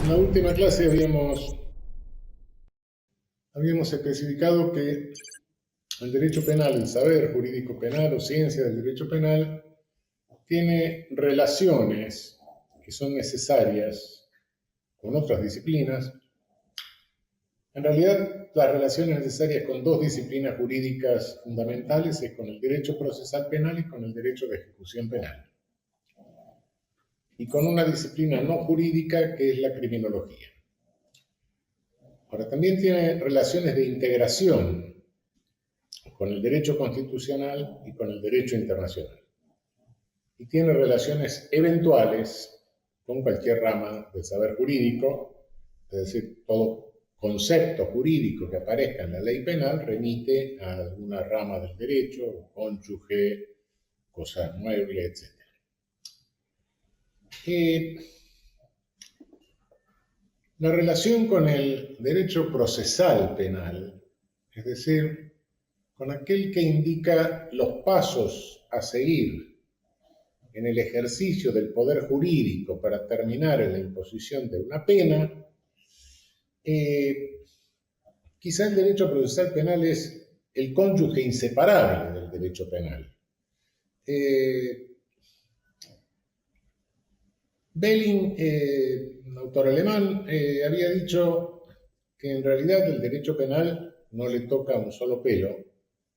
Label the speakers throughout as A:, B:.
A: En la última clase habíamos especificado que el derecho penal, el saber jurídico penal o ciencia del derecho penal, tiene relaciones que son necesarias con otras disciplinas. En realidad, las relaciones necesarias con dos disciplinas jurídicas fundamentales es con el derecho procesal penal y con el derecho de ejecución penal. Y con una disciplina no jurídica que es la criminología. Ahora, también tiene relaciones de integración con el derecho constitucional y con el derecho internacional. Y tiene relaciones eventuales con cualquier rama del saber jurídico, es decir, todo concepto jurídico que aparezca en la ley penal remite a alguna rama del derecho, cónyuge, cosa mueble, etc. La relación con el derecho procesal penal, es decir, con aquel que indica los pasos a seguir en el ejercicio del poder jurídico para terminar en la imposición de una pena, quizá el derecho procesal penal es el cónyuge inseparable del derecho penal. Belling, un autor alemán, había dicho que en realidad el derecho penal no le toca un solo pelo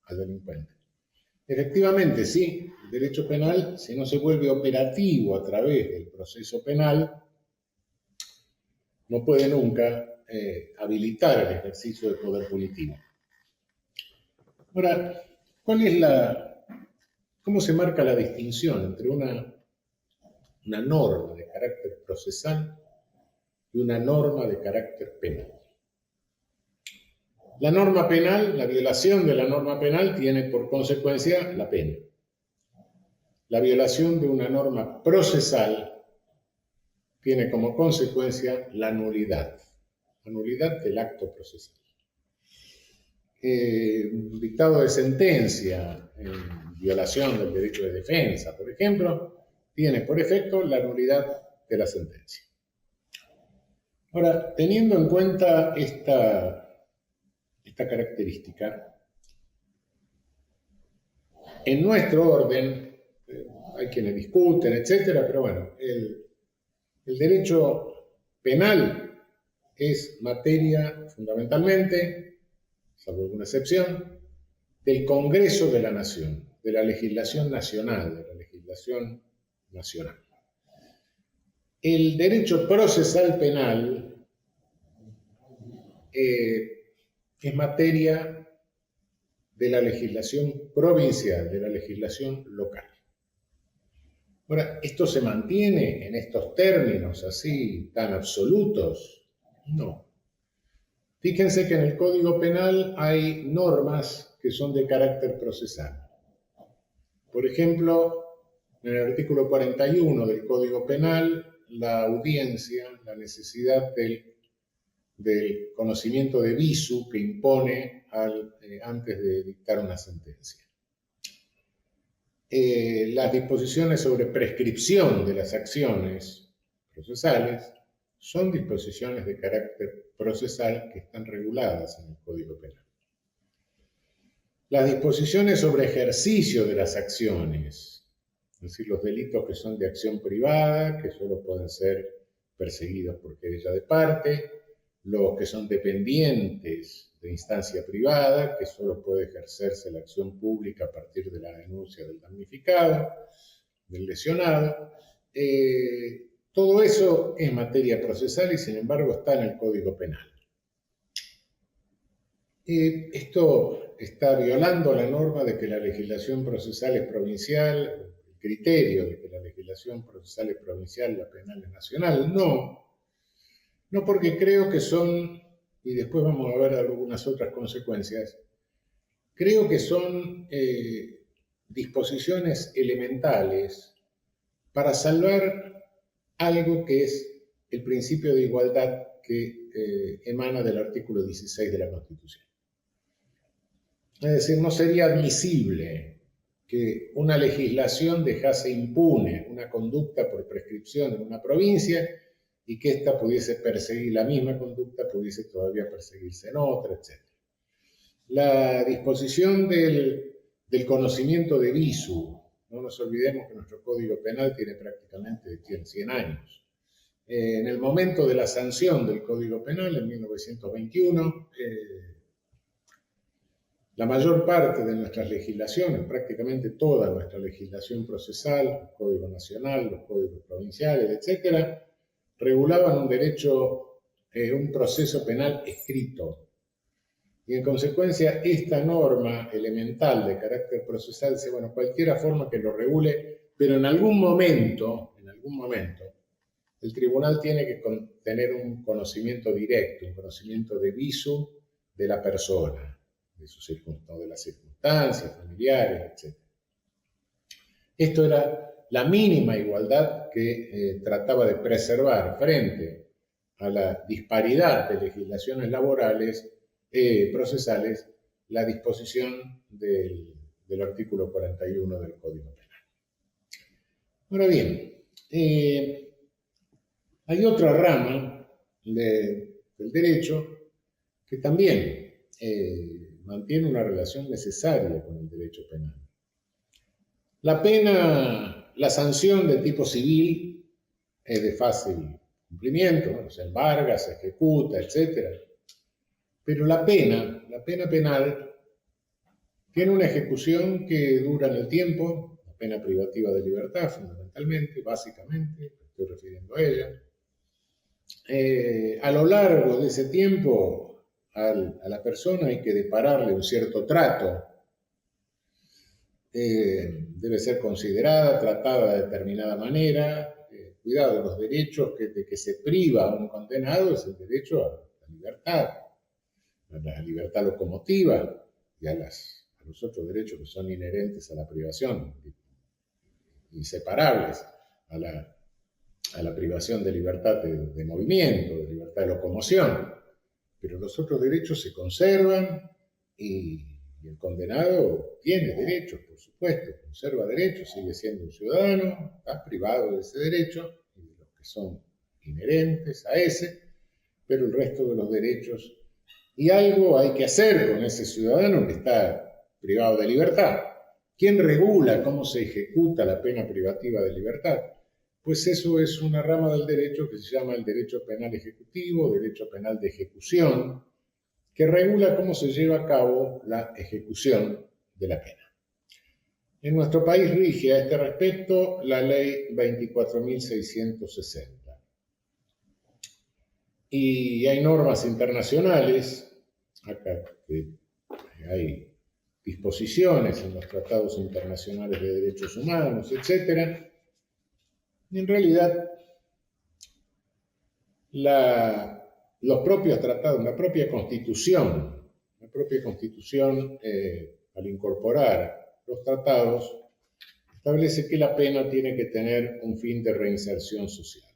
A: al delincuente. Efectivamente, sí, el derecho penal, si no se vuelve operativo a través del proceso penal, no puede nunca habilitar el ejercicio del poder punitivo. Ahora, ¿cómo se marca la distinción entre una norma de carácter procesal y una norma de carácter penal? La norma penal, la violación de la norma penal tiene por consecuencia la pena. La violación de una norma procesal tiene como consecuencia la nulidad del acto procesal. Un dictado de sentencia en violación del derecho de defensa, por ejemplo, tiene por efecto la nulidad de la sentencia. Ahora, teniendo en cuenta esta característica, en nuestro orden, hay quienes discuten, etcétera, pero bueno, el derecho penal es materia fundamentalmente, salvo alguna excepción, del Congreso de la Nación, de la legislación nacional, El derecho procesal penal es materia de la legislación provincial, de la legislación local. Ahora, ¿esto se mantiene en estos términos así tan absolutos? No. Fíjense que en el Código Penal hay normas que son de carácter procesal. Por ejemplo, en el artículo 41 del Código Penal, la audiencia, la necesidad del conocimiento de visu que impone antes de dictar una sentencia. Las disposiciones sobre prescripción de las acciones procesales son disposiciones de carácter procesal que están reguladas en el Código Penal. Las disposiciones sobre ejercicio de las acciones, es decir, los delitos que son de acción privada, que solo pueden ser perseguidos por querella de parte, los que son dependientes de instancia privada, que solo puede ejercerse la acción pública a partir de la denuncia del damnificado, del lesionado. Todo eso es materia procesal y sin embargo está en el Código Penal. Esto está violando la norma de que la legislación procesal es provincial, el criterio de que la legislación procesal es provincial, la penal es nacional. No porque creo que son, y después vamos a ver algunas otras consecuencias, creo que son disposiciones elementales para salvar algo que es el principio de igualdad que emana del artículo 16 de la Constitución. Es decir, no sería admisible que una legislación dejase impune una conducta por prescripción en una provincia y que ésta pudiese perseguir la misma conducta, pudiese todavía perseguirse en otra, etc. La disposición del conocimiento de visu, no nos olvidemos que nuestro Código Penal tiene prácticamente 100 años. En el momento de la sanción del Código Penal, en 1921, la mayor parte de nuestras legislaciones, prácticamente toda nuestra legislación procesal, el Código Nacional, los códigos provinciales, etc., regulaban un derecho, un proceso penal escrito. Y en consecuencia, esta norma elemental de carácter procesal dice, bueno, cualquier forma que lo regule, pero en algún momento, el tribunal tiene que tener un conocimiento directo, un conocimiento de visu de la persona, de las circunstancias familiares, etc. Esto era la mínima igualdad que trataba de preservar frente a la disparidad de legislaciones laborales, procesales, la disposición del artículo 41 del Código Penal. Ahora bien, hay otra rama del derecho que también mantiene una relación necesaria con el derecho penal. La pena, la sanción de tipo civil es de fácil cumplimiento, ¿no? Se embarga, se ejecuta, etc. Pero la pena penal tiene una ejecución que dura en el tiempo, la pena privativa de libertad fundamentalmente, básicamente, me estoy refiriendo a ella. A lo largo de ese tiempo a la persona hay que depararle un cierto trato. Debe ser considerada, tratada de determinada manera. Cuidado, los derechos de que se priva a un condenado es el derecho a la libertad locomotiva y a los otros derechos que son inherentes a la privación, inseparables a la privación de libertad de movimiento, de libertad de locomoción. Pero los otros derechos se conservan y el condenado tiene derechos, por supuesto, conserva derechos, sigue siendo un ciudadano, está privado de ese derecho y de los que son inherentes a ese, pero el resto de los derechos. Y algo hay que hacer con ese ciudadano que está privado de libertad. ¿Quién regula cómo se ejecuta la pena privativa de libertad? Pues eso es una rama del derecho que se llama el derecho penal ejecutivo, derecho penal de ejecución, que regula cómo se lleva a cabo la ejecución de la pena. En nuestro país rige a este respecto la ley 24.660. Y hay normas internacionales, acá hay disposiciones en los tratados internacionales de derechos humanos, etc. Y en realidad, los propios tratados, la propia Constitución, al incorporar los tratados, establece que la pena tiene que tener un fin de reinserción social.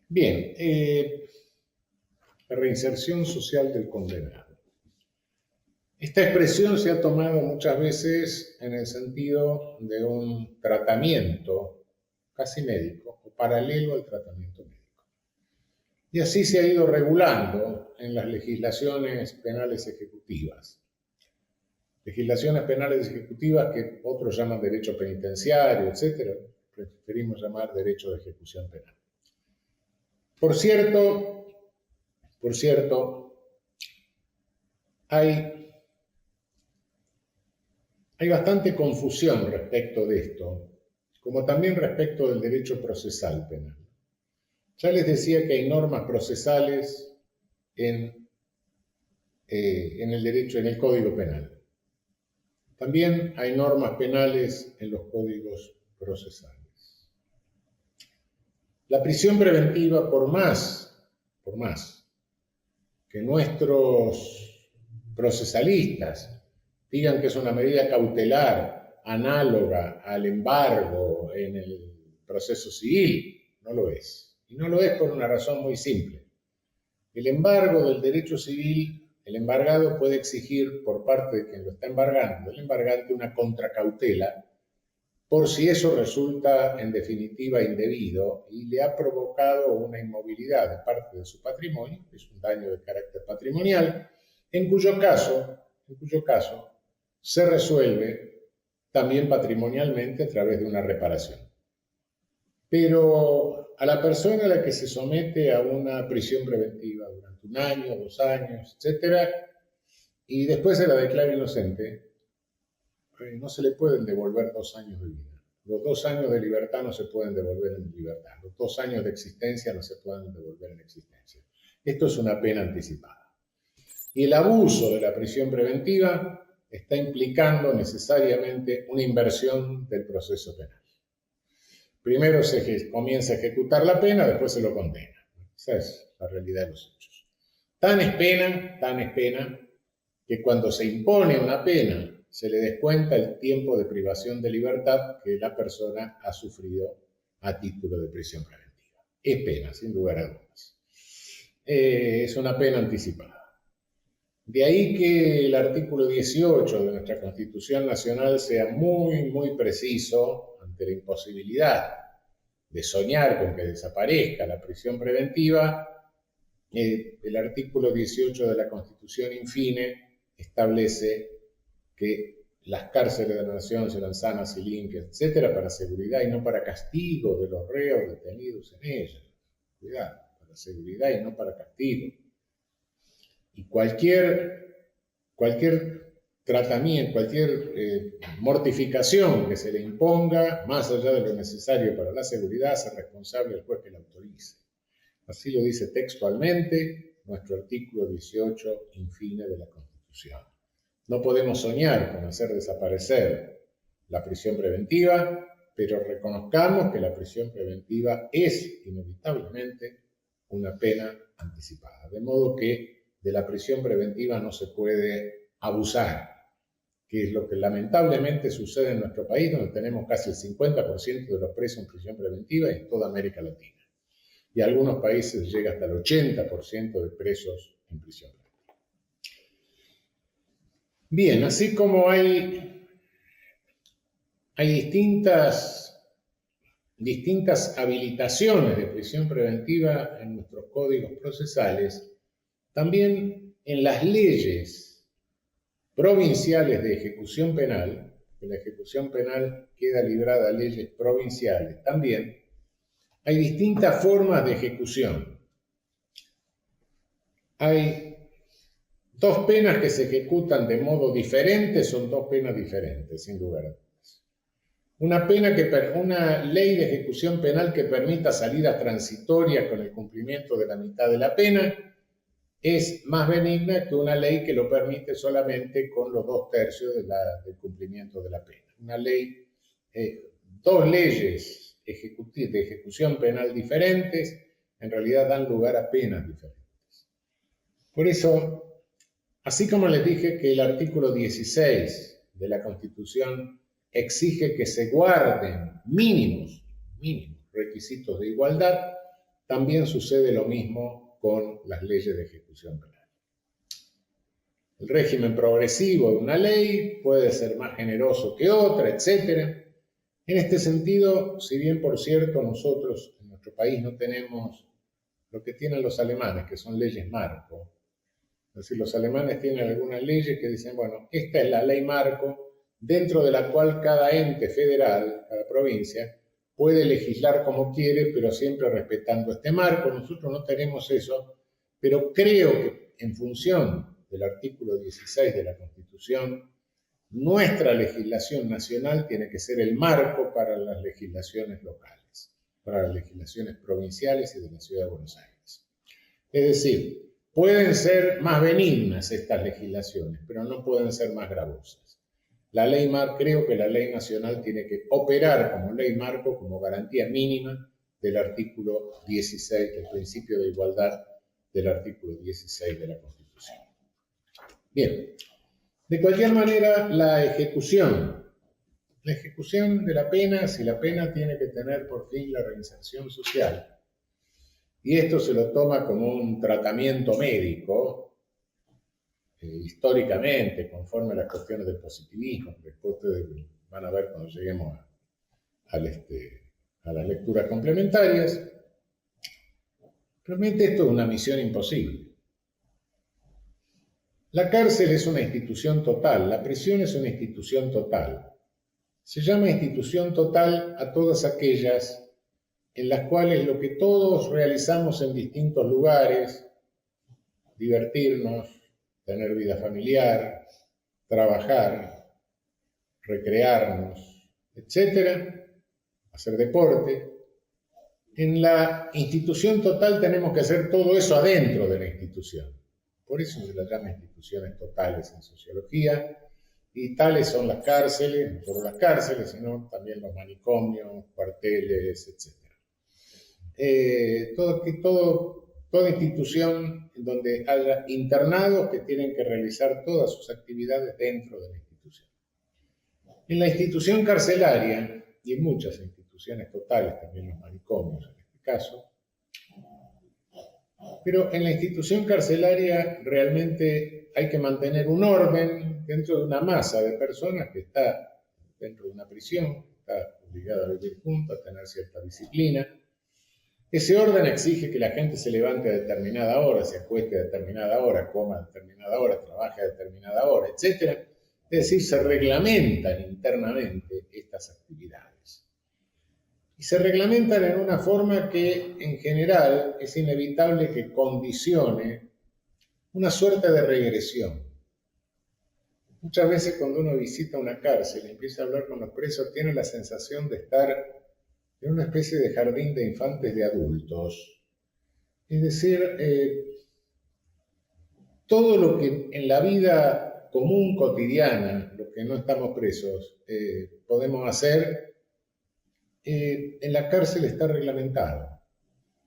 A: Bien, la reinserción social del condenado. Esta expresión se ha tomado muchas veces en el sentido de un tratamiento casi médico o paralelo al tratamiento médico. Y así se ha ido regulando en las legislaciones penales ejecutivas. Legislaciones penales ejecutivas que otros llaman derecho penitenciario, etc. Preferimos llamar derecho de ejecución penal. Por cierto, hay bastante confusión respecto de esto, como también respecto del derecho procesal penal. Ya les decía que hay normas procesales en el derecho, en el Código Penal. También hay normas penales en los códigos procesales. La prisión preventiva, por más que nuestros procesalistas digan que es una medida cautelar análoga al embargo en el proceso civil, no lo es. Y no lo es por una razón muy simple. El embargo del derecho civil, el embargado puede exigir por parte de quien lo está embargando, el embargante, una contracautela por si eso resulta en definitiva indebido y le ha provocado una inmovilidad de parte de su patrimonio, que es un daño de carácter patrimonial, en cuyo caso se resuelve también patrimonialmente a través de una reparación. Pero a la persona a la que se somete a una prisión preventiva durante 1 año, 2 años, etc., y después se la declara inocente, no se le pueden devolver 2 años de vida. Los 2 años de libertad no se pueden devolver en libertad. Los 2 años de existencia no se pueden devolver en existencia. Esto es una pena anticipada. Y el abuso de la prisión preventiva está implicando necesariamente una inversión del proceso penal. Primero se comienza a ejecutar la pena, después se lo condena. Esa es la realidad de los hechos. Tan es pena, que cuando se impone una pena, se le descuenta el tiempo de privación de libertad que la persona ha sufrido a título de prisión preventiva. Es pena, sin lugar a dudas. Es una pena anticipada. De ahí que el artículo 18 de nuestra Constitución Nacional sea muy preciso ante la imposibilidad de soñar con que desaparezca la prisión preventiva. El artículo 18 de la Constitución, infine, establece que las cárceles de la nación serán sanas y limpias, etcétera, para seguridad y no para castigo de los reos detenidos en ellas. Cuidado, para seguridad y no para castigo. Y cualquier tratamiento, cualquier mortificación que se le imponga, más allá de lo necesario para la seguridad, hace responsable el juez que la autorice. Así lo dice textualmente nuestro artículo 18, infine, de la Constitución. No podemos soñar con hacer desaparecer la prisión preventiva, pero reconozcamos que la prisión preventiva es inevitablemente una pena anticipada. De modo que de la prisión preventiva no se puede abusar, que es lo que lamentablemente sucede en nuestro país, donde tenemos casi el 50% de los presos en prisión preventiva y en toda América Latina. Y algunos países llega hasta el 80% de presos en prisión preventiva. Bien, así como hay distintas habilitaciones de prisión preventiva en nuestros códigos procesales, también en las leyes provinciales de ejecución penal, que la ejecución penal queda librada a leyes provinciales también, hay distintas formas de ejecución. Hay 2 penas que se ejecutan de modo diferente, son 2 penas diferentes, sin lugar a dudas. Una ley de ejecución penal que permita salidas transitorias con el cumplimiento de la mitad de la pena es más benigna que una ley que lo permite solamente con los 2/3 del cumplimiento de la pena. 2 leyes de ejecución penal diferentes en realidad dan lugar a penas diferentes. Por eso, así como les dije que el artículo 16 de la Constitución exige que se guarden mínimos requisitos de igualdad, también sucede lo mismo con las leyes de ejecución penal. El régimen progresivo de una ley puede ser más generoso que otra, etc. En este sentido, si bien por cierto nosotros en nuestro país no tenemos lo que tienen los alemanes, que son leyes marco. Es decir, los alemanes tienen algunas leyes que dicen, bueno, esta es la ley marco dentro de la cual cada ente federal, cada provincia, puede legislar como quiere, pero siempre respetando este marco. Nosotros no tenemos eso, pero creo que en función del artículo 16 de la Constitución, nuestra legislación nacional tiene que ser el marco para las legislaciones locales, para las legislaciones provinciales y de la Ciudad de Buenos Aires. Es decir, pueden ser más benignas estas legislaciones, pero no pueden ser más gravosas. Creo que la ley nacional tiene que operar como ley marco, como garantía mínima del artículo 16, del principio de igualdad del artículo 16 de la Constitución. Bien, de cualquier manera, la ejecución de la pena, si la pena tiene que tener por fin la reinserción social, y esto se lo toma como un tratamiento médico, históricamente, conforme a las cuestiones del positivismo, que después ustedes van a ver cuando lleguemos a las lecturas complementarias. Realmente esto es una misión imposible. La cárcel es una institución total, la prisión es una institución total. Se llama institución total a todas aquellas en las cuales lo que todos realizamos en distintos lugares, divertirnos, tener vida familiar, trabajar, recrearnos, etcétera, hacer deporte. En la institución total tenemos que hacer todo eso adentro de la institución. Por eso se las llama instituciones totales en sociología. Y tales son las cárceles, no solo las cárceles, sino también los manicomios, cuarteles, etc. Toda institución en donde haya internados que tienen que realizar todas sus actividades dentro de la institución. En la institución carcelaria, y en muchas instituciones totales, también los manicomios en este caso, pero en la institución carcelaria realmente hay que mantener un orden dentro de una masa de personas que está dentro de una prisión, que está obligada a vivir juntos, a tener cierta disciplina. Ese orden exige que la gente se levante a determinada hora, se acueste a determinada hora, coma a determinada hora, trabaje a determinada hora, etc. Es decir, se reglamentan internamente estas actividades. Y se reglamentan en una forma que, en general, es inevitable que condicione una suerte de regresión. Muchas veces cuando uno visita una cárcel y empieza a hablar con los presos, tiene la sensación de estar en una especie de jardín de infantes de adultos. Es decir, todo lo que en la vida común, cotidiana, los que no estamos presos, podemos hacer, en la cárcel está reglamentado.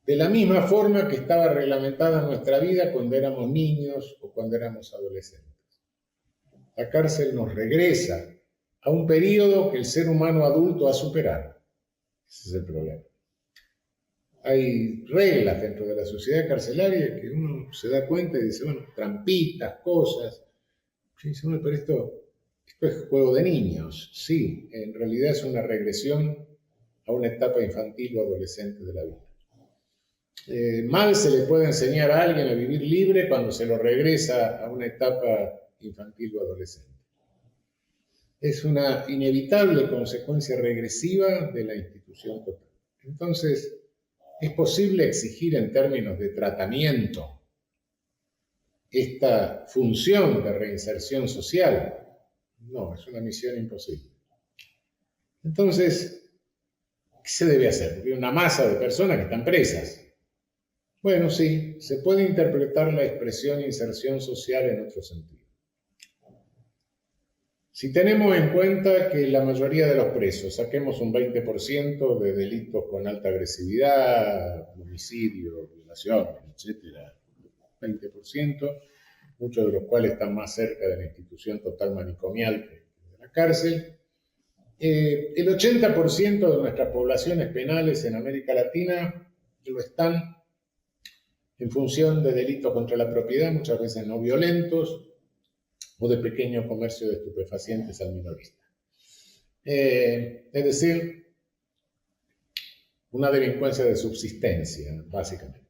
A: De la misma forma que estaba reglamentada nuestra vida cuando éramos niños o cuando éramos adolescentes. La cárcel nos regresa a un periodo que el ser humano adulto ha superado. Ese es el problema. Hay reglas dentro de la sociedad carcelaria que uno se da cuenta y dice, bueno, trampitas, cosas. Y dice, bueno, pero esto es juego de niños. Sí, en realidad es una regresión a una etapa infantil o adolescente de la vida. Mal se le puede enseñar a alguien a vivir libre cuando se lo regresa a una etapa infantil o adolescente. Es una inevitable consecuencia regresiva de la institución total. Entonces, ¿es posible exigir en términos de tratamiento esta función de reinserción social? No, es una misión imposible. Entonces, ¿qué se debe hacer? Porque hay una masa de personas que están presas. Bueno, sí, se puede interpretar la expresión inserción social en otro sentido. Si tenemos en cuenta que la mayoría de los presos, saquemos un 20% de delitos con alta agresividad, homicidio, violación, etc., 20%, muchos de los cuales están más cerca de la institución total manicomial que de la cárcel. El 80% de nuestras poblaciones penales en América Latina lo están en función de delitos contra la propiedad, muchas veces no violentos, o de pequeño comercio de estupefacientes al minorista. Es decir, una delincuencia de subsistencia, básicamente.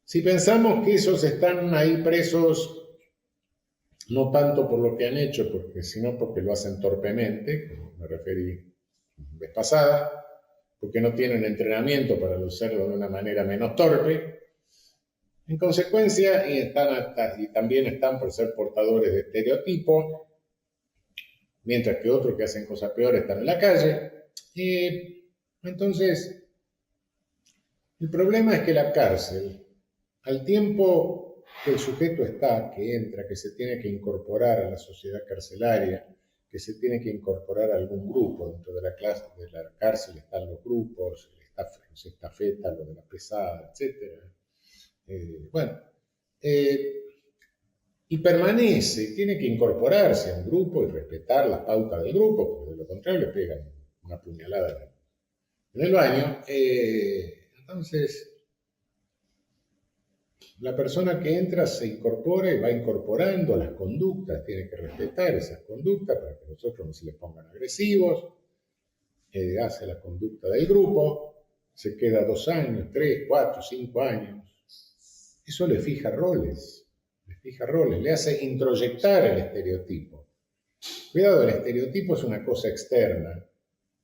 A: Si pensamos que esos están ahí presos no tanto por lo que han hecho, sino porque lo hacen torpemente, como me referí la vez pasada, porque no tienen entrenamiento para hacerlo de una manera menos torpe. En consecuencia, y también están por ser portadores de estereotipos, mientras que otros que hacen cosas peores están en la calle. Entonces, el problema es que la cárcel, al tiempo que el sujeto que entra, que se tiene que incorporar a la sociedad carcelaria, que se tiene que incorporar a algún grupo, dentro de la cárcel están los grupos, los estafetas, los de la pesada, etc. Y permanece, tiene que incorporarse a un grupo y respetar las pautas del grupo, porque de lo contrario le pegan una puñalada en el baño. Entonces, la persona que entra se incorpora y va incorporando las conductas, tiene que respetar esas conductas para que los otros no se les pongan agresivos. hace la conducta del grupo, se queda 2 años, 3, 4, 5 años. Eso le fija roles, le hace introyectar el estereotipo. Cuidado, el estereotipo es una cosa externa,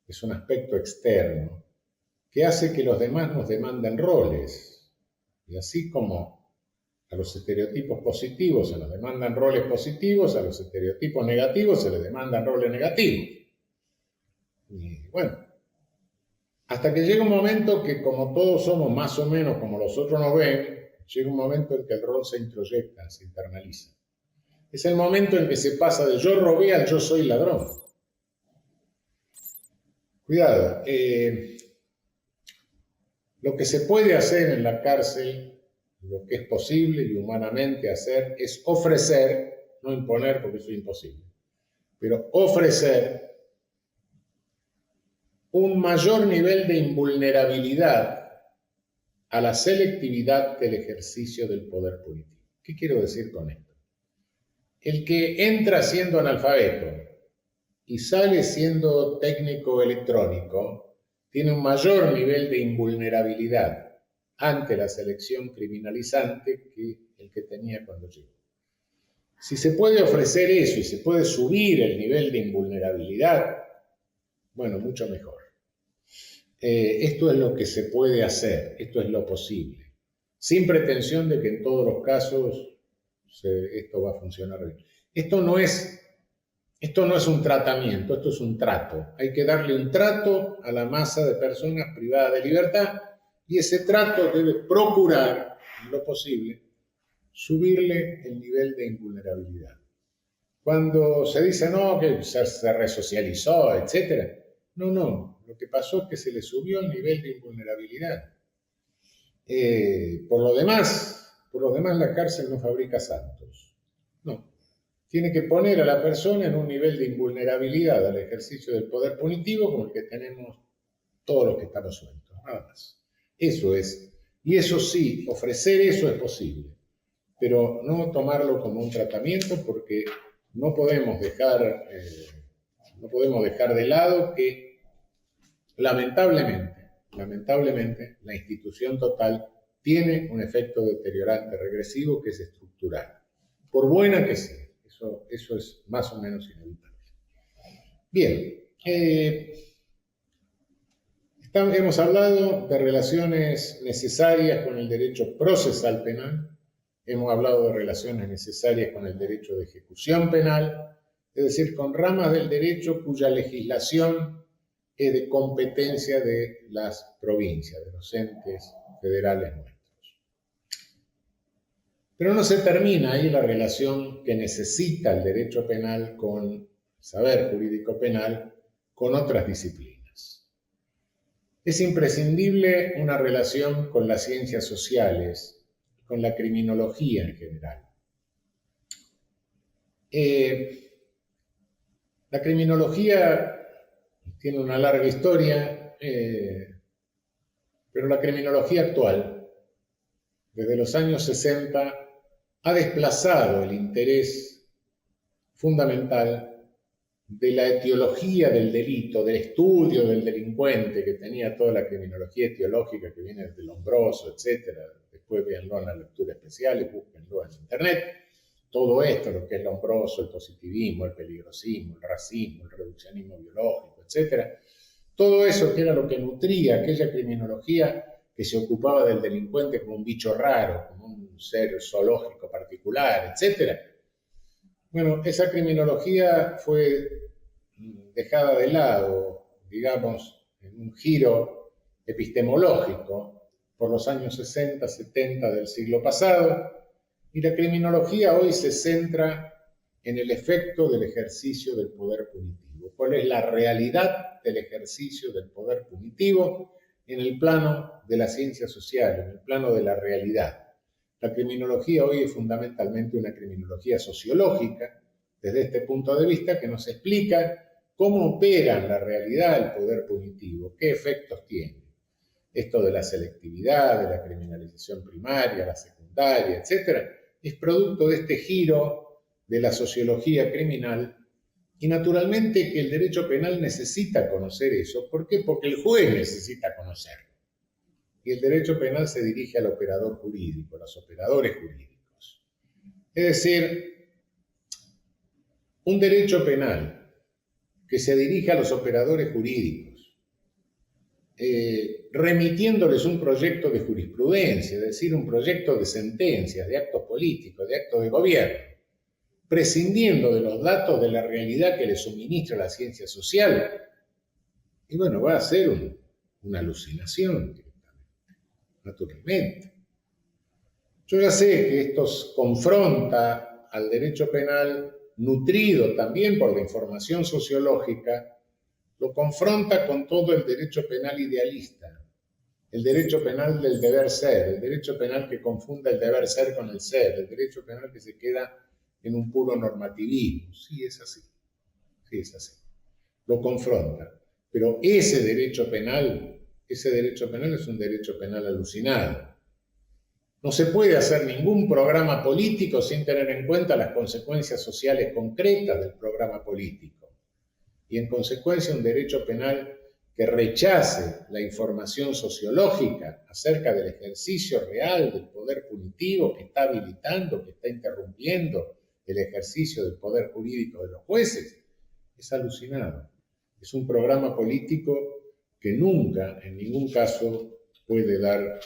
A: es un aspecto externo, que hace que los demás nos demanden roles. Y así como a los estereotipos positivos se nos demandan roles positivos, a los estereotipos negativos se les demandan roles negativos. Y bueno, hasta que llega un momento que como todos somos más o menos como los otros nos ven, llega un momento en que el rol se introyecta, se internaliza. Es el momento en que se pasa de yo robé al yo soy ladrón. Cuidado, lo que se puede hacer en la cárcel, lo que es posible y humanamente hacer, es ofrecer, no imponer porque eso es imposible, pero ofrecer un mayor nivel de invulnerabilidad a la selectividad del ejercicio del poder punitivo. ¿Qué quiero decir con esto? El que entra siendo analfabeto y sale siendo técnico electrónico tiene un mayor nivel de invulnerabilidad ante la selección criminalizante que el que tenía cuando llegó. Si se puede ofrecer eso y se puede subir el nivel de invulnerabilidad, bueno, mucho mejor. Esto es lo que se puede hacer, esto es lo posible, sin pretensión de que en todos los casos esto va a funcionar bien. Esto no es un tratamiento, esto es un trato. Hay que darle un trato a la masa de personas privadas de libertad y ese trato debe procurar, en lo posible, subirle el nivel de invulnerabilidad. Cuando se dice, no, que se resocializó, etc. No, lo que pasó es que se le subió el nivel de invulnerabilidad. Por lo demás, la cárcel no fabrica santos. No. Tiene que poner a la persona en un nivel de invulnerabilidad al ejercicio del poder punitivo como el que tenemos todos los que estamos sueltos, nada más. Eso es. Y eso sí, ofrecer eso es posible, pero no tomarlo como un tratamiento porque no podemos dejar de lado que lamentablemente, la institución total tiene un efecto deteriorante regresivo que es estructural, por buena que sea. Eso es más o menos inevitable. Bien, hemos hablado de relaciones necesarias con el derecho procesal penal, hemos hablado de relaciones necesarias con el derecho de ejecución penal, es decir, con ramas del derecho cuya legislación es de competencia de las provincias, de los entes federales nuestros. Pero no se termina ahí la relación que necesita el derecho penal con el saber jurídico penal con otras disciplinas. Es imprescindible una relación con las ciencias sociales, con la criminología en general. La criminología tiene una larga historia, pero la criminología actual, desde los años 60, ha desplazado el interés fundamental de la etiología del delito, del estudio del delincuente que tenía toda la criminología etiológica que viene desde Lombroso, etc. Después véanlo en la lectura especial y búsquenlo en internet. Todo esto, lo que es Lombroso, el positivismo, el peligrosismo, el racismo, el reduccionismo biológico, etc. Todo eso que era lo que nutría aquella criminología que se ocupaba del delincuente como un bicho raro, como un ser zoológico particular, etc. Bueno, esa criminología fue dejada de lado, digamos, en un giro epistemológico por los años 60, 70 del siglo pasado, y la criminología hoy se centra en el efecto del ejercicio del poder punitivo. ¿Cuál es la realidad del ejercicio del poder punitivo en el plano de la ciencia social, en el plano de la realidad? La criminología hoy es fundamentalmente una criminología sociológica, desde este punto de vista, que nos explica cómo opera en la realidad el poder punitivo, qué efectos tiene. Esto de la selectividad, de la criminalización primaria, la secundaria, etc., es producto de este giro de la sociología criminal Y naturalmente que el derecho penal necesita conocer eso. ¿Por qué? Porque el juez necesita conocerlo. Y el derecho penal se dirige al operador jurídico, a los operadores jurídicos. Es decir, un derecho penal que se dirige a los operadores jurídicos, remitiéndoles un proyecto de jurisprudencia, es decir, un proyecto de sentencias, de actos políticos, de actos de gobierno, prescindiendo de los datos de la realidad que le suministra la ciencia social, y bueno, va a ser una alucinación directamente, naturalmente. Yo ya sé que esto confronta al derecho penal, nutrido también por la información sociológica, lo confronta con todo el derecho penal idealista, el derecho penal del deber ser, el derecho penal que confunda el deber ser con el ser, el derecho penal que se queda en un puro normativismo. Sí, es así. Sí, es así. Lo confronta. Pero ese derecho penal es un derecho penal alucinado. No se puede hacer ningún programa político sin tener en cuenta las consecuencias sociales concretas del programa político. Y en consecuencia un derecho penal que rechace la información sociológica acerca del ejercicio real del poder punitivo que está habilitando, que está interrumpiendo el ejercicio del poder jurídico de los jueces, es alucinado. Es un programa político que nunca, en ningún caso, puede dar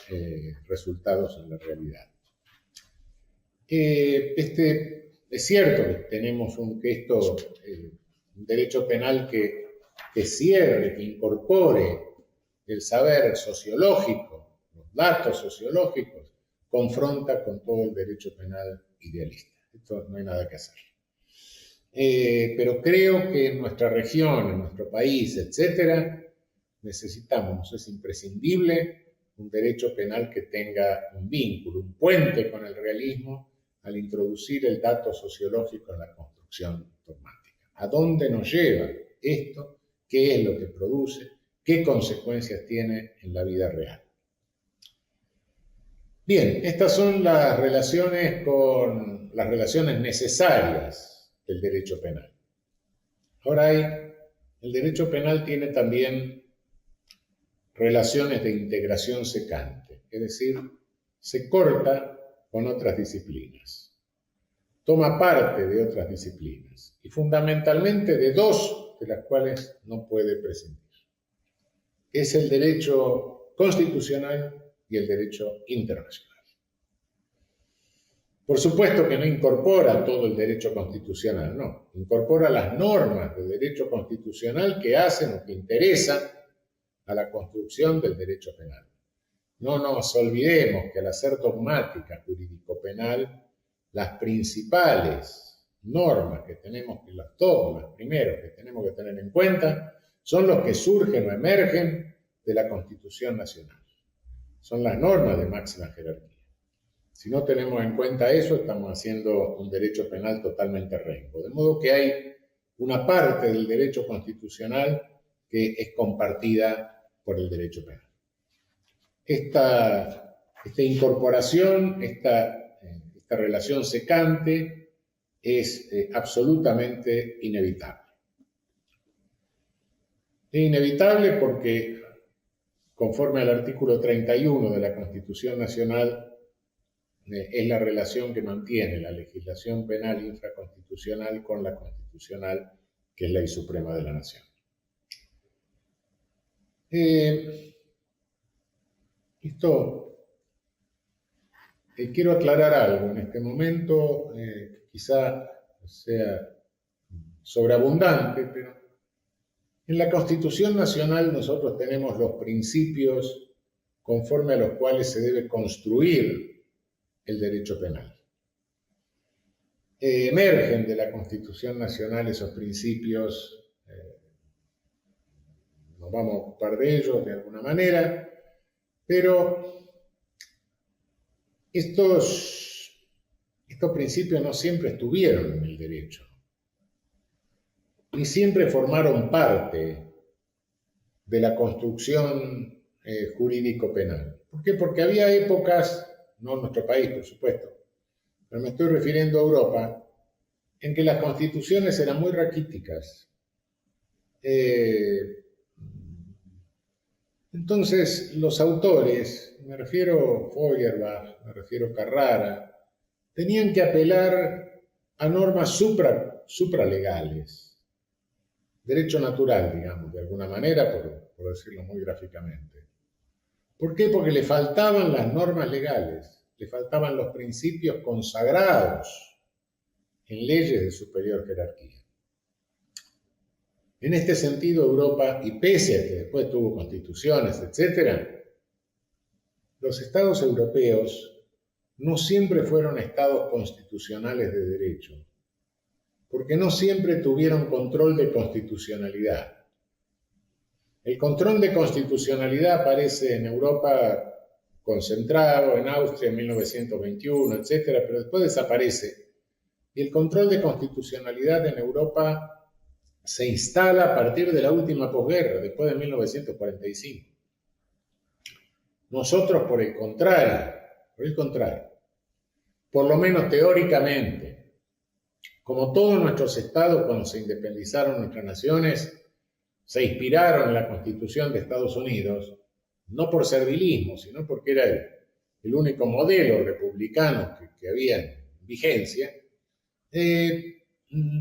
A: resultados en la realidad. Es cierto que tenemos un derecho penal que cierre, que incorpore el saber sociológico, los datos sociológicos, confronta con todo el derecho penal idealista. Esto no hay nada que hacer. Pero creo que en nuestra región, en nuestro país, etcétera, necesitamos, es imprescindible, un derecho penal que tenga un vínculo, un puente con el realismo al introducir el dato sociológico en la construcción dogmática. ¿A dónde nos lleva esto? ¿Qué es lo que produce? ¿Qué consecuencias tiene en la vida real? Bien, estas son las relaciones necesarias del derecho penal. Ahora el derecho penal tiene también relaciones de integración secante, es decir, se corta con otras disciplinas, toma parte de otras disciplinas y fundamentalmente de dos de las cuales no puede prescindir. Es el derecho constitucional y el derecho internacional. Por supuesto que no incorpora todo el derecho constitucional, no, incorpora las normas de derecho constitucional que hacen o que interesan a la construcción del derecho penal. No nos olvidemos que al hacer dogmática jurídico-penal, las principales normas que tenemos, los dogmas primero que tenemos que tener en cuenta, son los que surgen o emergen de la Constitución Nacional. Son las normas de máxima jerarquía. Si no tenemos en cuenta eso, estamos haciendo un derecho penal totalmente rengo. De modo que hay una parte del derecho constitucional que es compartida por el derecho penal. Esta incorporación, esta relación secante es absolutamente inevitable. Es inevitable porque, conforme al artículo 31 de la Constitución Nacional, es la relación que mantiene la legislación penal infraconstitucional con la constitucional, que es ley suprema de la nación. Quiero aclarar algo en este momento, quizá sea sobreabundante, pero en la Constitución Nacional nosotros tenemos los principios conforme a los cuales se debe construir el derecho penal. Emergen de la Constitución Nacional esos principios, nos vamos a ocupar de ellos de alguna manera, pero estos principios no siempre estuvieron en el derecho, ni siempre formaron parte de la construcción jurídico-penal. ¿Por qué? Porque había épocas, no en nuestro país, por supuesto, pero me estoy refiriendo a Europa, en que las constituciones eran muy raquíticas. Entonces, los autores, me refiero a Feuerbach, me refiero a Carrara, tenían que apelar a normas supralegales, derecho natural, digamos, de alguna manera, por decirlo muy gráficamente. ¿Por qué? Porque le faltaban las normas legales, le faltaban los principios consagrados en leyes de superior jerarquía. En este sentido, Europa, y pese a que después tuvo constituciones, etc., los estados europeos no siempre fueron estados constitucionales de derecho, porque no siempre tuvieron control de constitucionalidad. El control de constitucionalidad aparece en Europa concentrado, en Austria en 1921, etc., pero después desaparece. Y el control de constitucionalidad en Europa se instala a partir de la última posguerra, después de 1945. Nosotros, por el contrario, por lo menos teóricamente, como todos nuestros estados cuando se independizaron nuestras naciones, se inspiraron en la Constitución de Estados Unidos, no por servilismo, sino porque era el único modelo republicano que había en vigencia,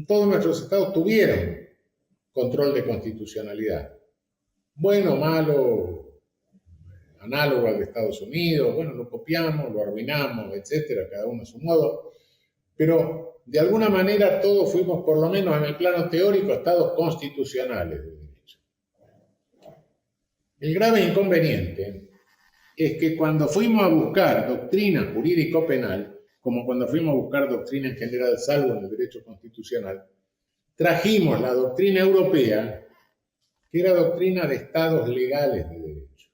A: todos nuestros estados tuvieron control de constitucionalidad. Bueno, malo, análogo al de Estados Unidos, bueno, lo copiamos, lo arruinamos, etcétera, cada uno a su modo, pero de alguna manera todos fuimos, por lo menos en el plano teórico, estados constitucionales de derecho. El grave inconveniente es que cuando fuimos a buscar doctrina jurídico-penal, como cuando fuimos a buscar doctrina en general, salvo en el derecho constitucional, trajimos la doctrina europea, que era doctrina de estados legales de derecho.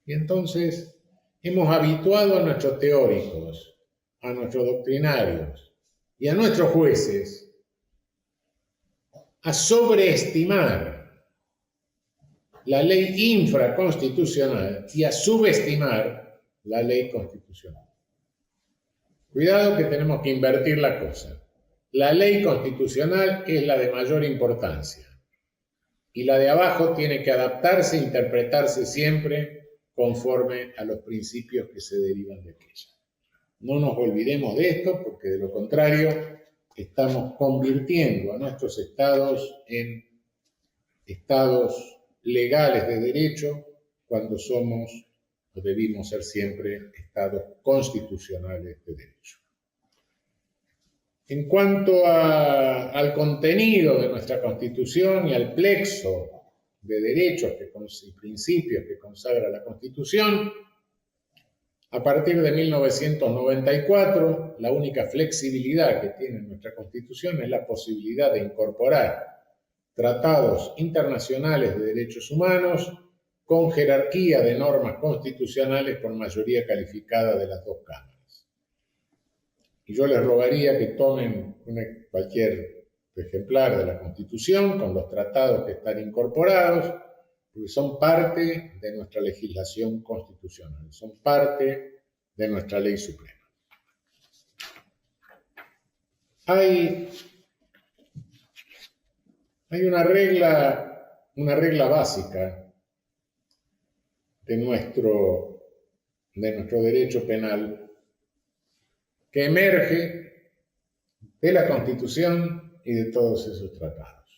A: Y entonces hemos habituado a nuestros teóricos, a nuestros doctrinarios y a nuestros jueces a sobreestimar la ley infraconstitucional y a subestimar la ley constitucional. Cuidado que tenemos que invertir la cosa. La ley constitucional es la de mayor importancia y la de abajo tiene que adaptarse e interpretarse siempre conforme a los principios que se derivan de aquella. No nos olvidemos de esto porque de lo contrario estamos convirtiendo a nuestros estados en estados legales de derecho cuando somos o debimos ser siempre estados constitucionales de derecho. En cuanto al contenido de nuestra Constitución y al plexo de derechos y principios que consagra la Constitución, a partir de 1994, la única flexibilidad que tiene nuestra Constitución es la posibilidad de incorporar tratados internacionales de derechos humanos con jerarquía de normas constitucionales por mayoría calificada de las dos cámaras. Y yo les rogaría que tomen cualquier ejemplar de la Constitución con los tratados que están incorporados, porque son parte de nuestra legislación constitucional, son parte de nuestra ley suprema. Hay una regla básica de nuestro derecho penal que emerge de la Constitución y de todos esos tratados.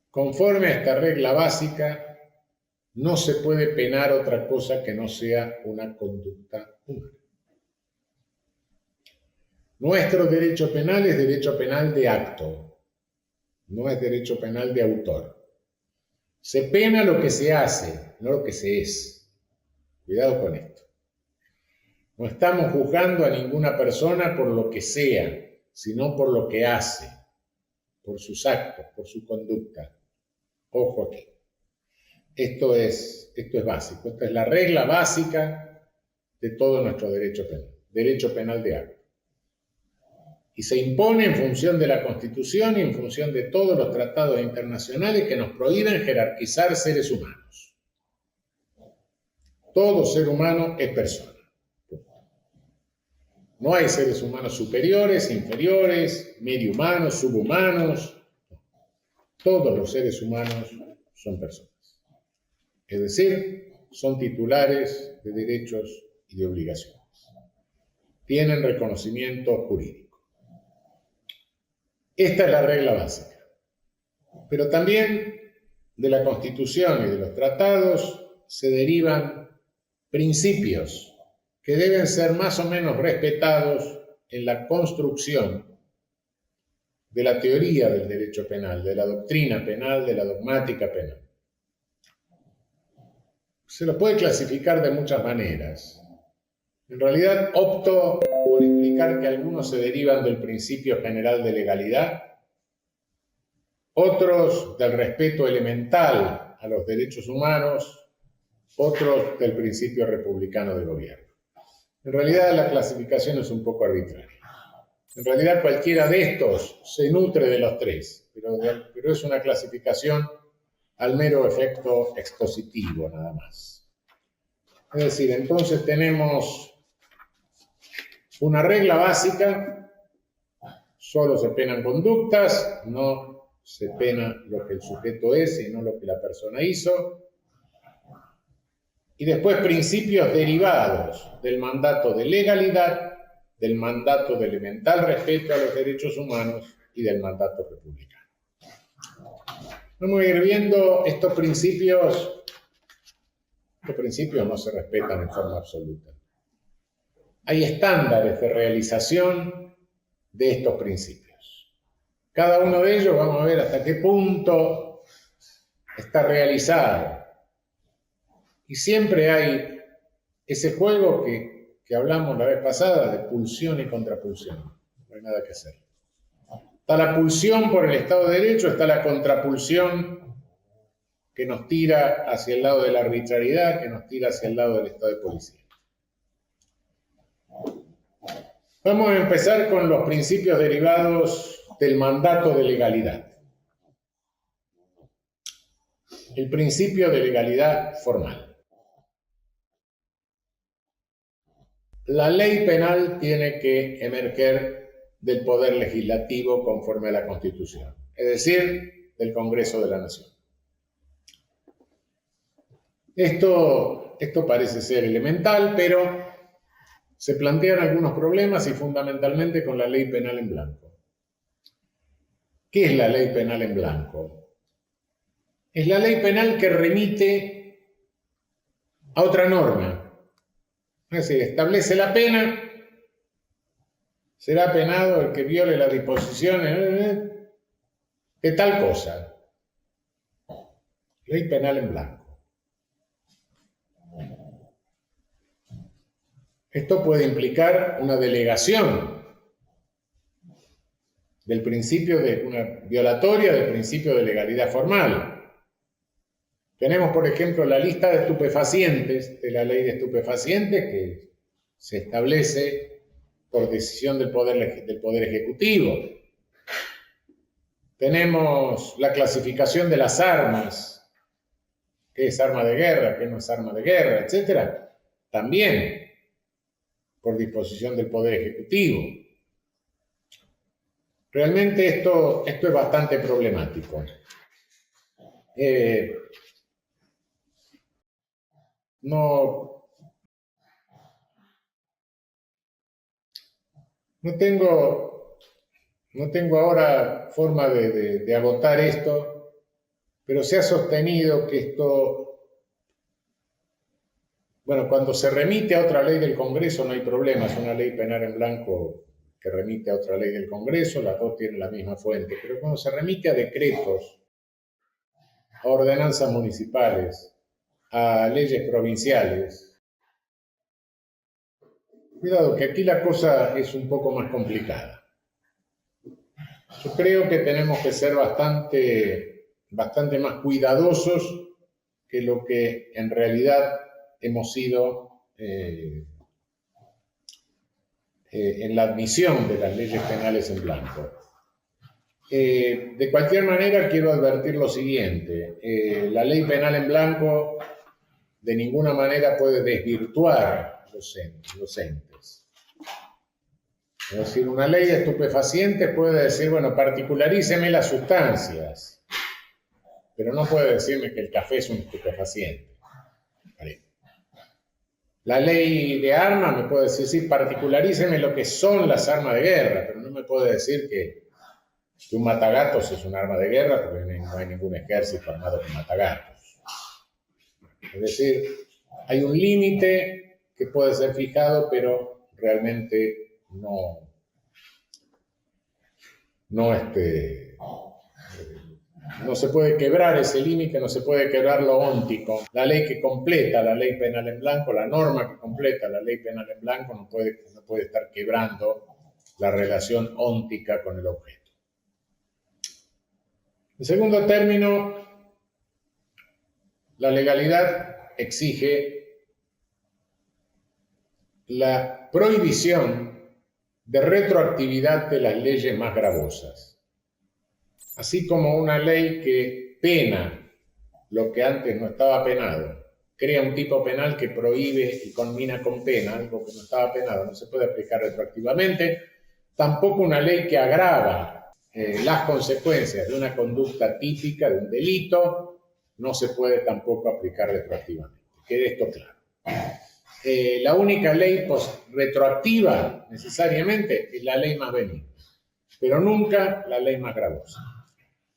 A: Conforme a esta regla básica, no se puede penar otra cosa que no sea una conducta humana. Nuestro derecho penal es derecho penal de acto, no es derecho penal de autor. Se pena lo que se hace, no lo que se es. Cuidado con esto. No estamos juzgando a ninguna persona por lo que sea, sino por lo que hace, por sus actos, por su conducta. Ojo aquí. Esto es básico. Esta es la regla básica de todo nuestro derecho penal de acto. Y se impone en función de la Constitución y en función de todos los tratados internacionales que nos prohíben jerarquizar seres humanos. Todo ser humano es persona. No hay seres humanos superiores, inferiores, medio humanos, subhumanos. Todos los seres humanos son personas. Es decir, son titulares de derechos y de obligaciones. Tienen reconocimiento jurídico. Esta es la regla básica. Pero también de la Constitución y de los tratados se derivan principios que deben ser más o menos respetados en la construcción de la teoría del derecho penal, de la doctrina penal, de la dogmática penal. Se lo puede clasificar de muchas maneras. En realidad opto por explicar que algunos se derivan del principio general de legalidad, otros del respeto elemental a los derechos humanos, otros del principio republicano de gobierno. En realidad la clasificación es un poco arbitraria. En realidad cualquiera de estos se nutre de los tres, pero es una clasificación al mero efecto expositivo nada más. Es decir, entonces tenemos una regla básica: solo se penan conductas, no se pena lo que el sujeto es y no lo que la persona hizo. Y después principios derivados del mandato de legalidad, del mandato de elemental respeto a los derechos humanos y del mandato republicano. Vamos a ir viendo estos principios. Estos principios no se respetan en forma absoluta. Hay estándares de realización de estos principios. Cada uno de ellos vamos a ver hasta qué punto está realizado. Y siempre hay ese juego que hablamos la vez pasada de pulsión y contrapulsión. No hay nada que hacer. Está la pulsión por el Estado de Derecho, está la contrapulsión que nos tira hacia el lado de la arbitrariedad, que nos tira hacia el lado del Estado de policía. Vamos a empezar con los principios derivados del mandato de legalidad. El principio de legalidad formal. La ley penal tiene que emerger del poder legislativo conforme a la Constitución, es decir, del Congreso de la Nación. Esto parece ser elemental, pero se plantean algunos problemas y fundamentalmente con la ley penal en blanco. ¿Qué es la ley penal en blanco? Es la ley penal que remite a otra norma. Es decir, establece la pena, será penado el que viole las disposiciones de tal cosa. Ley penal en blanco. Esto puede implicar una delegación del principio de una violatoria del principio de legalidad formal. Tenemos, por ejemplo, la lista de estupefacientes de la ley de estupefacientes que se establece por decisión del Poder Ejecutivo. Tenemos la clasificación de las armas, qué es arma de guerra, qué no es arma de guerra, etc. También por disposición del Poder Ejecutivo. Realmente esto es bastante problemático. No tengo ahora forma de agotar esto, pero se ha sostenido que esto, bueno, cuando se remite a otra ley del Congreso no hay problema, es una ley penal en blanco que remite a otra ley del Congreso, las dos tienen la misma fuente, pero cuando se remite a decretos, a ordenanzas municipales, a leyes provinciales, cuidado que aquí la cosa es un poco más complicada. Yo creo que tenemos que ser bastante más cuidadosos que lo que en realidad hemos sido en la admisión de las leyes penales en blanco. De cualquier manera, quiero advertir lo siguiente. La ley penal en blanco de ninguna manera puede desvirtuar los entes. Es decir, una ley de estupefacientes puede decir, bueno, particularíceme las sustancias, pero no puede decirme que el café es un estupefaciente. Vale. La ley de armas me puede decir, sí, particularíceme lo que son las armas de guerra, pero no me puede decir que un matagatos es un arma de guerra, porque no hay ningún ejército armado con matagatos. Es decir, hay un límite que puede ser fijado, pero realmente no se puede quebrar ese límite, no se puede quebrar lo óntico. La ley que completa la ley penal en blanco, la norma que completa la ley penal en blanco no puede estar quebrando la relación óntica con el objeto. En segundo término, la legalidad exige la prohibición de retroactividad de las leyes más gravosas. Así como una ley que pena lo que antes no estaba penado, crea un tipo penal que prohíbe y combina con pena algo que no estaba penado, no se puede aplicar retroactivamente. Tampoco una ley que agrava las consecuencias de una conducta típica, de un delito, no se puede tampoco aplicar retroactivamente. Quede esto claro. La única ley retroactiva necesariamente es la ley más benigna, pero nunca la ley más gravosa.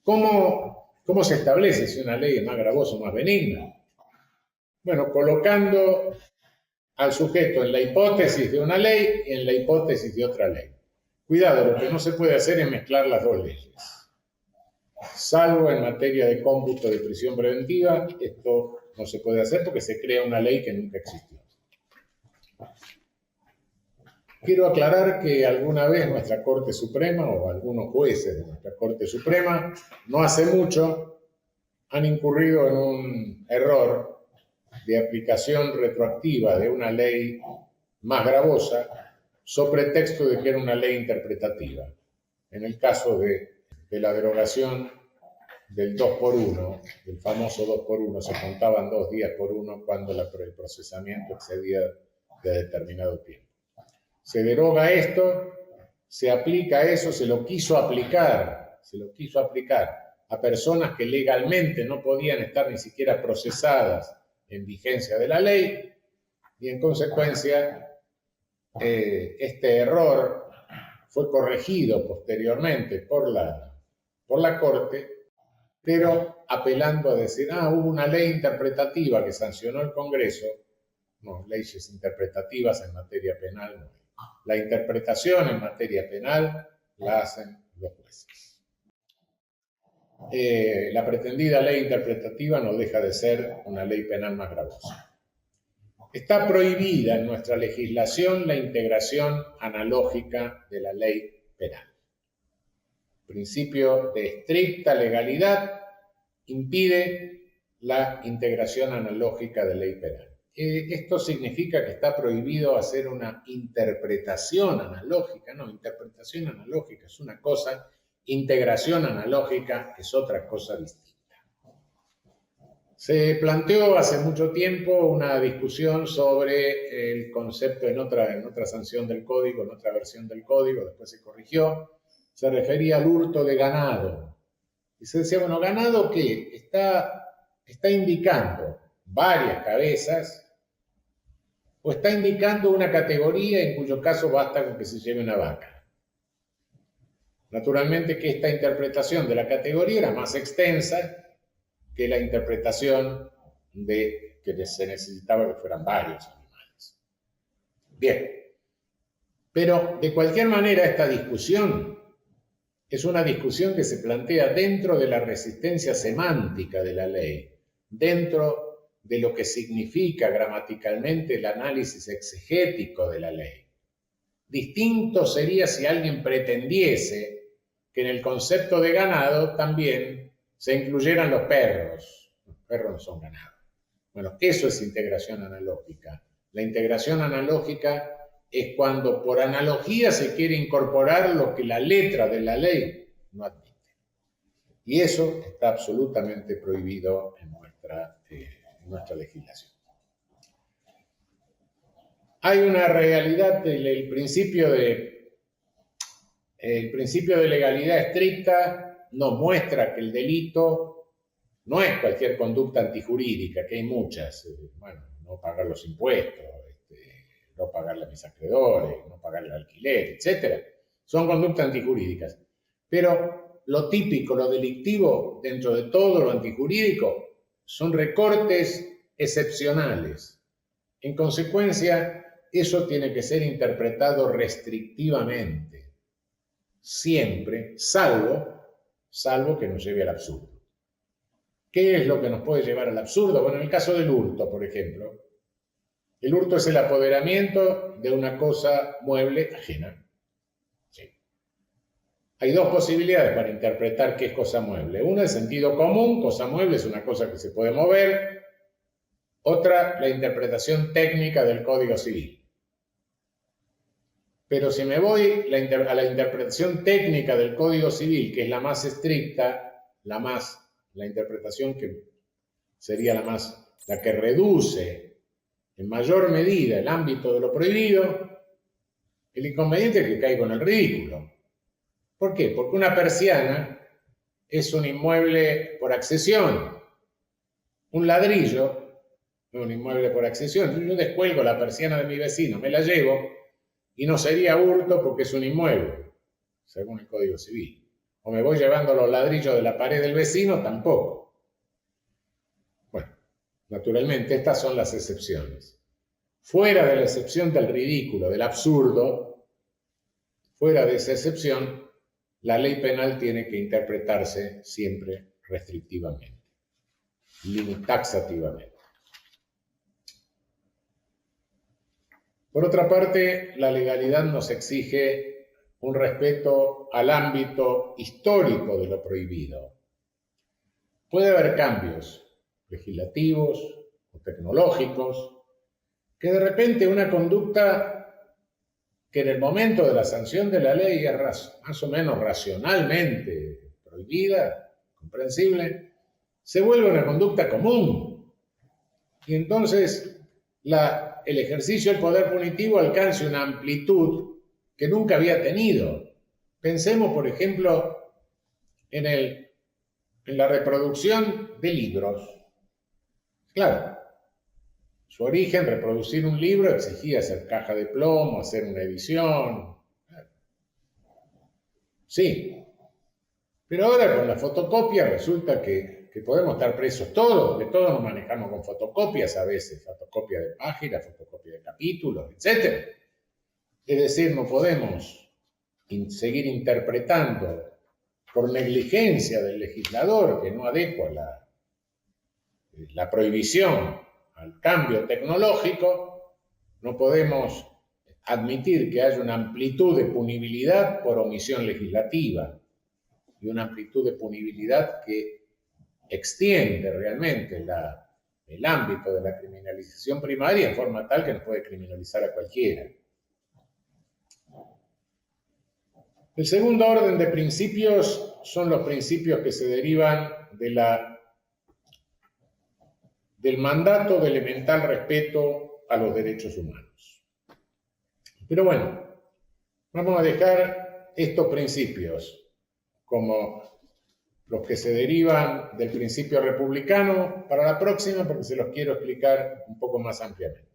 A: ¿Cómo se establece si una ley es más gravosa o más benigna? Bueno, colocando al sujeto en la hipótesis de una ley y en la hipótesis de otra ley. Cuidado, lo que no se puede hacer es mezclar las dos leyes. Salvo en materia de cómputo de prisión preventiva, esto no se puede hacer porque se crea una ley que nunca existió. Quiero aclarar que alguna vez nuestra Corte Suprema o algunos jueces de nuestra Corte Suprema, no hace mucho, han incurrido en un error de aplicación retroactiva de una ley más gravosa sobre pretexto de que era una ley interpretativa. En el caso de la derogación del 2x1, el famoso 2x1, se contaban 2 días por uno cuando el procesamiento excedía de determinado tiempo. Se deroga esto, se aplica eso, se lo quiso aplicar a personas que legalmente no podían estar ni siquiera procesadas en vigencia de la ley, y en consecuencia este error fue corregido posteriormente por la Corte, pero apelando a decir, hubo una ley interpretativa que sancionó el Congreso. No, leyes interpretativas en materia penal no hay. La interpretación en materia penal la hacen los jueces. La pretendida ley interpretativa no deja de ser una ley penal más gravosa. Está prohibida en nuestra legislación la integración analógica de la ley penal. El principio de estricta legalidad impide la integración analógica de ley penal. Esto significa que está prohibido hacer una interpretación analógica. No, interpretación analógica es una cosa, integración analógica es otra cosa distinta. Se planteó hace mucho tiempo una discusión sobre el concepto en otra sanción del código, en otra versión del código, después se corrigió, se refería al hurto de ganado. Y se decía, bueno, ¿ganado qué? Está indicando varias cabezas o está indicando una categoría en cuyo caso basta con que se lleve una vaca. Naturalmente que esta interpretación de la categoría era más extensa que la interpretación de que se necesitaba que fueran varios animales. Bien, pero de cualquier manera esta discusión es una discusión que se plantea dentro de la resistencia semántica de la ley, dentro de lo que significa gramaticalmente el análisis exegético de la ley. Distinto sería si alguien pretendiese que en el concepto de ganado también se incluyeran los perros. Los perros no son ganado. Bueno, eso es integración analógica. La integración analógica es cuando por analogía se quiere incorporar lo que la letra de la ley no admite. Y eso está absolutamente prohibido en nuestra legislación. Hay una realidad, el principio de El principio de legalidad estricta nos muestra que el delito no es cualquier conducta antijurídica, que hay muchas. Bueno, no pagar los impuestos, no pagarle a mis acreedores, no pagarle el alquiler, etc. Son conductas antijurídicas. Pero lo típico, lo delictivo, dentro de todo lo antijurídico, son recortes excepcionales. En consecuencia, eso tiene que ser interpretado restrictivamente, siempre, salvo que nos lleve al absurdo. ¿Qué es lo que nos puede llevar al absurdo? Bueno, en el caso del hurto, por ejemplo, el hurto es el apoderamiento de una cosa mueble ajena. Sí. Hay dos posibilidades para interpretar qué es cosa mueble. Una, el sentido común, cosa mueble es una cosa que se puede mover. Otra, la interpretación técnica del Código Civil. Pero si me voy a la interpretación técnica del Código Civil, que es la más estricta, la interpretación que sería la que reduce en mayor medida el ámbito de lo prohibido, el inconveniente es que caigo en el ridículo. ¿Por qué? Porque una persiana es un inmueble por accesión. Un ladrillo es un inmueble por accesión. Yo descuelgo la persiana de mi vecino, me la llevo y no sería hurto porque es un inmueble, según el Código Civil. O me voy llevando los ladrillos de la pared del vecino, tampoco. Bueno, naturalmente estas son las excepciones. Fuera de la excepción del ridículo, del absurdo, fuera de esa excepción, la ley penal tiene que interpretarse siempre restrictivamente, taxativamente. Por otra parte, la legalidad nos exige un respeto al ámbito histórico de lo prohibido. Puede haber cambios legislativos o tecnológicos que de repente una conducta que en el momento de la sanción de la ley es más o menos racionalmente prohibida, comprensible, se vuelve una conducta común. Y entonces el ejercicio del poder punitivo alcanza una amplitud que nunca había tenido. Pensemos, por ejemplo, en la reproducción de libros. Claro, su origen, reproducir un libro, exigía hacer caja de plomo, hacer una edición. Sí, pero ahora con la fotocopia resulta que podemos estar presos todos, que todos nos manejamos con fotocopias a veces, fotocopia de páginas, fotocopia de capítulos, etc. Es decir, no podemos seguir interpretando por negligencia del legislador que no adecua la prohibición al cambio tecnológico, no podemos admitir que haya una amplitud de punibilidad por omisión legislativa y una amplitud de punibilidad que extiende realmente el ámbito de la criminalización primaria en forma tal que nos puede criminalizar a cualquiera. El segundo orden de principios son los principios que se derivan del mandato de elemental respeto a los derechos humanos. Pero bueno, vamos a dejar estos principios como los que se derivan del principio republicano para la próxima, porque se los quiero explicar un poco más ampliamente.